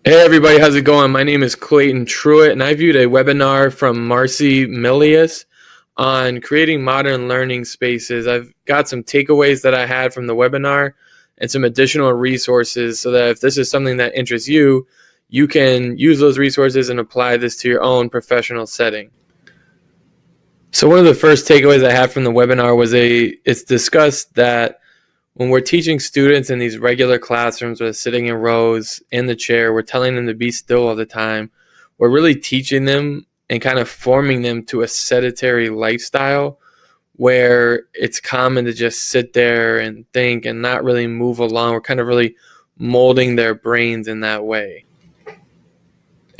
Hey everybody, how's it going? My name is Clayton Truitt, and I viewed a webinar from Marcy Milius on creating modern learning spaces. I've got some takeaways that I had from the webinar and some additional resources so that if this is something that interests you, you can use those resources and apply this to your own professional setting. So one of the first takeaways I had from the webinar was it's discussed that when we're teaching students in these regular classrooms where they're sitting in rows in the chair, we're telling them to be still all the time. We're really teaching them and kind of forming them to a sedentary lifestyle where it's common to just sit there and think and not really move along. We're kind of really molding their brains in that way.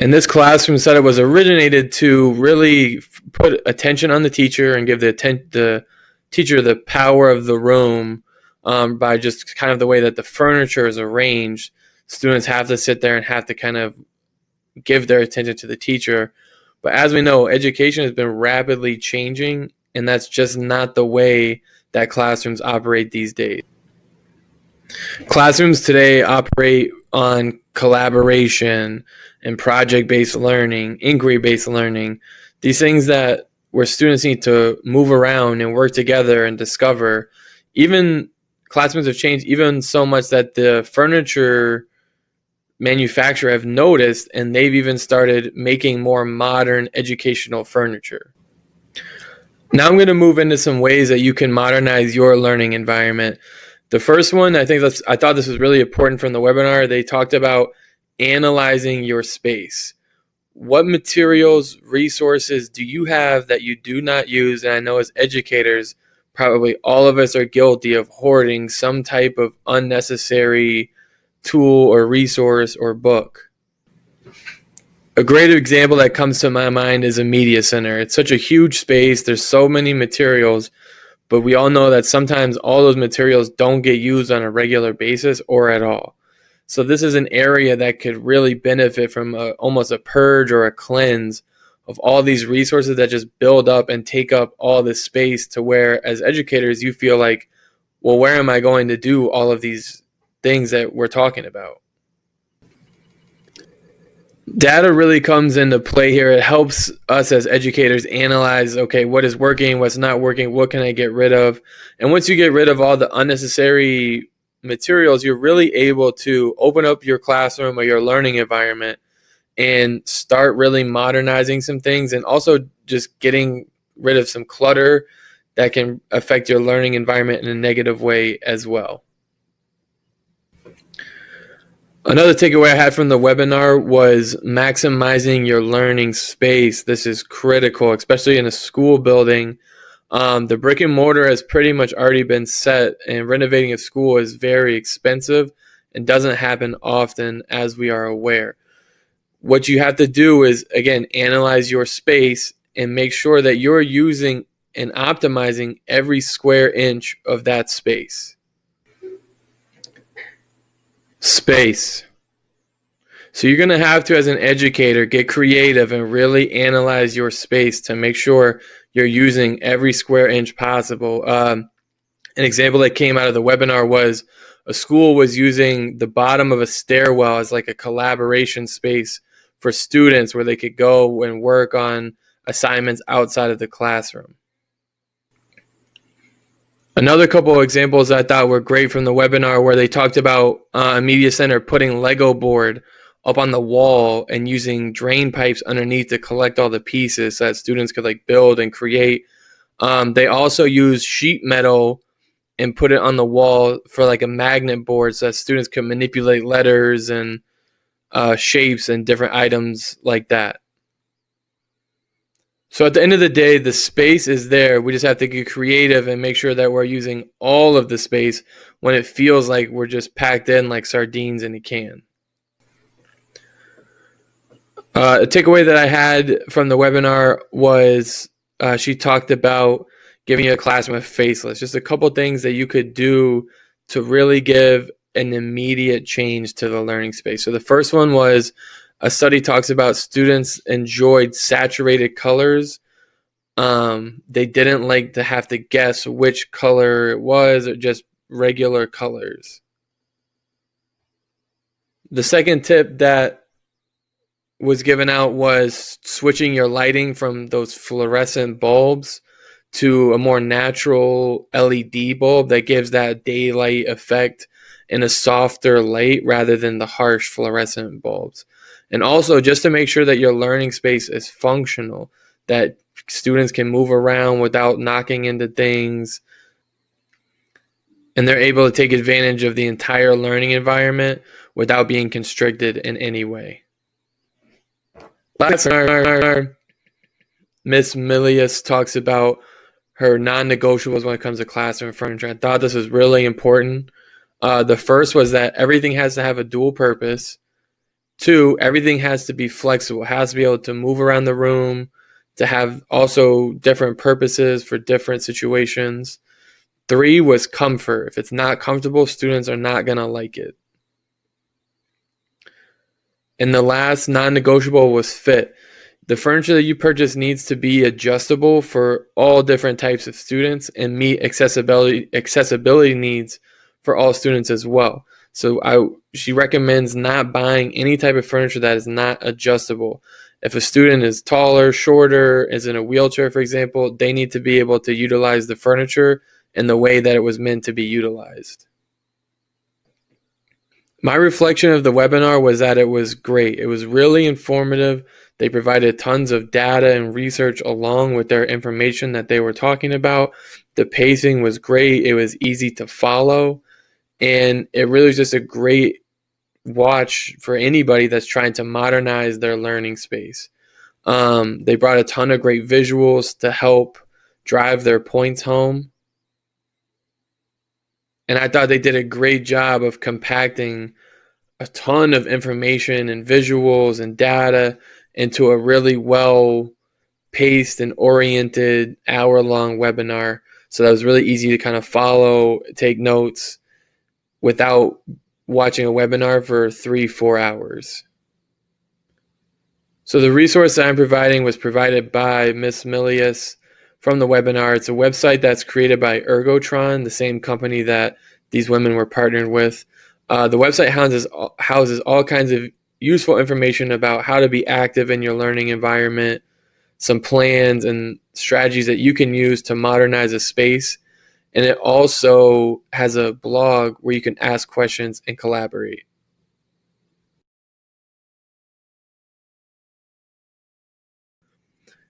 And this classroom setup was originated to really put attention on the teacher and give the teacher the power of the room. By just kind of the way that the furniture is arranged, students have to sit there and have to kind of give their attention to the teacher. But as we know, education has been rapidly changing, and that's just not the way that classrooms operate these days. Classrooms today operate on collaboration and project-based learning, inquiry-based learning, these things that where students need to move around and work together and discover. Even classrooms have changed even so much that the furniture manufacturer have noticed, and they've even started making more modern educational furniture. Now I'm going to move into some ways that you can modernize your learning environment. The first one, I thought this was really important from the webinar. They talked about analyzing your space. What materials, resources do you have that you do not use? And I know as educators, probably all of us are guilty of hoarding some type of unnecessary tool or resource or book. A great example that comes to my mind is a media center. It's such a huge space. There's so many materials, but we all know that sometimes all those materials don't get used on a regular basis or at all. So this is an area that could really benefit from almost a purge or a cleanse of all these resources that just build up and take up all this space, to where as educators you feel like, well, where am I going to do all of these things that we're talking about? Data really comes into play here. It helps us as educators analyze, okay, what is working, what's not working, what can I get rid of? And once you get rid of all the unnecessary materials, you're really able to open up your classroom or your learning environment and start really modernizing some things, and also just getting rid of some clutter that can affect your learning environment in a negative way as well. Another takeaway I had from the webinar was maximizing your learning space. This is critical, especially in a school building. The brick and mortar has pretty much already been set, and renovating a school is very expensive and doesn't happen often, as we are aware. What you have to do is, again, analyze your space and make sure that you're using and optimizing every square inch of that space. Space. So you're going to have to, as an educator, get creative and really analyze your space to make sure you're using every square inch possible. An example that came out of the webinar was a school was using the bottom of a stairwell as like a collaboration space for students where they could go and work on assignments outside of the classroom. Another couple of examples I thought were great from the webinar, where they talked about a media center putting Lego board up on the wall and using drain pipes underneath to collect all the pieces so that students could like build and create. They also use sheet metal and put it on the wall for like a magnet board so that students can manipulate letters and shapes and different items like that. So at the end of the day, the space is there. We just have to get creative and make sure that we're using all of the space when it feels like we're just packed in like sardines in a can. A takeaway that I had from the webinar was she talked about giving you a classroom a facelift. Just a couple things that you could do to really give an immediate change to the learning space. So the first one was, a study talks about students enjoyed saturated colors. They didn't like to have to guess which color it was, or just regular colors. The second tip that was given out was switching your lighting from those fluorescent bulbs to a more natural LED bulb that gives that daylight effect in a softer light rather than the harsh fluorescent bulbs. And also just to make sure that your learning space is functional, that students can move around without knocking into things, and they're able to take advantage of the entire learning environment without being constricted in any way. Last, Miss Milius talks about her non-negotiables when it comes to classroom furniture. I thought this was really important. The first was that everything has to have a dual purpose. 2, everything has to be flexible. It has to be able to move around the room, to have also different purposes for different situations. 3 was comfort. If it's not comfortable, students are not going to like it. And the last non-negotiable was fit. The furniture that you purchase needs to be adjustable for all different types of students and meet accessibility needs for all students as well. So she recommends not buying any type of furniture that is not adjustable. If a student is taller, shorter, is in a wheelchair, for example, they need to be able to utilize the furniture in the way that it was meant to be utilized. My reflection of the webinar was that it was great. It was really informative. They provided tons of data and research along with their information that they were talking about. The pacing was great. It was easy to follow. And it really was just a great watch for anybody that's trying to modernize their learning space. They brought a ton of great visuals to help drive their points home. And I thought they did a great job of compacting a ton of information and visuals and data into a really well paced and oriented hour-long webinar. So that was really easy to kind of follow, take notes without watching a webinar for 3-4 hours. So the resource that I'm providing was provided by Ms. Milius from the webinar. It's a website that's created by Ergotron, the same company that these women were partnered with. The website houses all kinds of useful information about how to be active in your learning environment, some plans and strategies that you can use to modernize a space. And it also has a blog where you can ask questions and collaborate.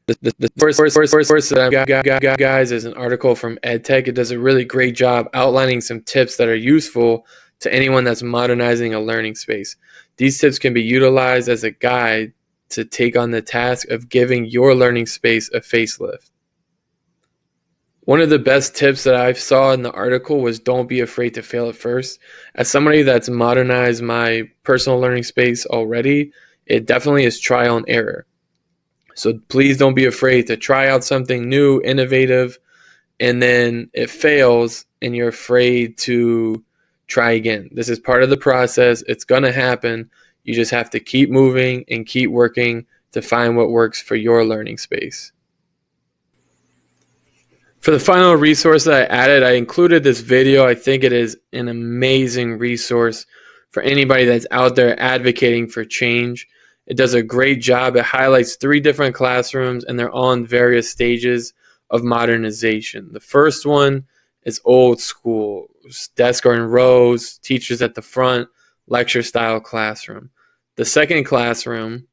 The first that I've got, guys, is an article from EdTech. It does a really great job outlining some tips that are useful to anyone that's modernizing a learning space. These tips can be utilized as a guide to take on the task of giving your learning space a facelift. One of the best tips that I saw in the article was don't be afraid to fail at first. As somebody that's modernized my personal learning space already, it definitely is trial and error. So please don't be afraid to try out something new, innovative, and then it fails and you're afraid to try again. This is part of the process. It's going to happen. You just have to keep moving and keep working to find what works for your learning space. For the final resource that I added, I included this video. I think it is an amazing resource for anybody that's out there advocating for change. It does a great job. It highlights 3 different classrooms, and they're all in various stages of modernization. The first one is old school. Desks are in rows, teachers at the front, lecture-style classroom. The second classroom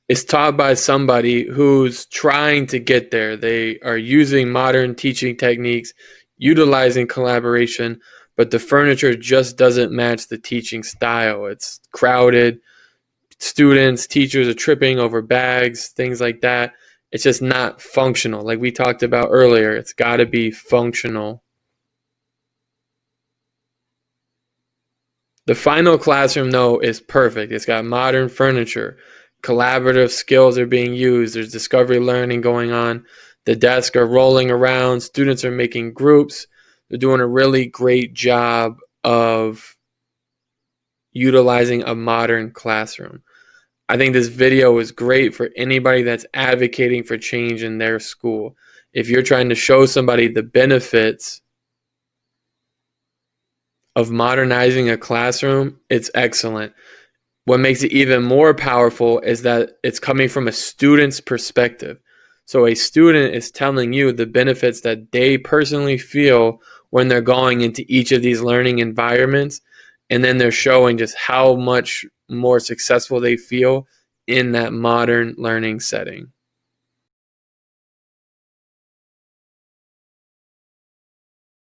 is taught by somebody who's trying to get there. They are using modern teaching techniques, utilizing collaboration, but the furniture just doesn't match the teaching style. It's crowded. Students, teachers are tripping over bags, things like that. It's just not functional. Like we talked about earlier, it's got to be functional. The final classroom, though, is perfect. It's got modern furniture. Collaborative skills are being used. There's discovery learning going on. The desks are rolling around. Students are making groups. They're doing a really great job of utilizing a modern classroom. I think this video is great for anybody that's advocating for change in their school. If you're trying to show somebody the benefits of modernizing a classroom, it's excellent. what makes it even more powerful is that it's coming from a student's perspective. So a student is telling you the benefits that they personally feel when they're going into each of these learning environments, and then they're showing just how much more successful they feel in that modern learning setting.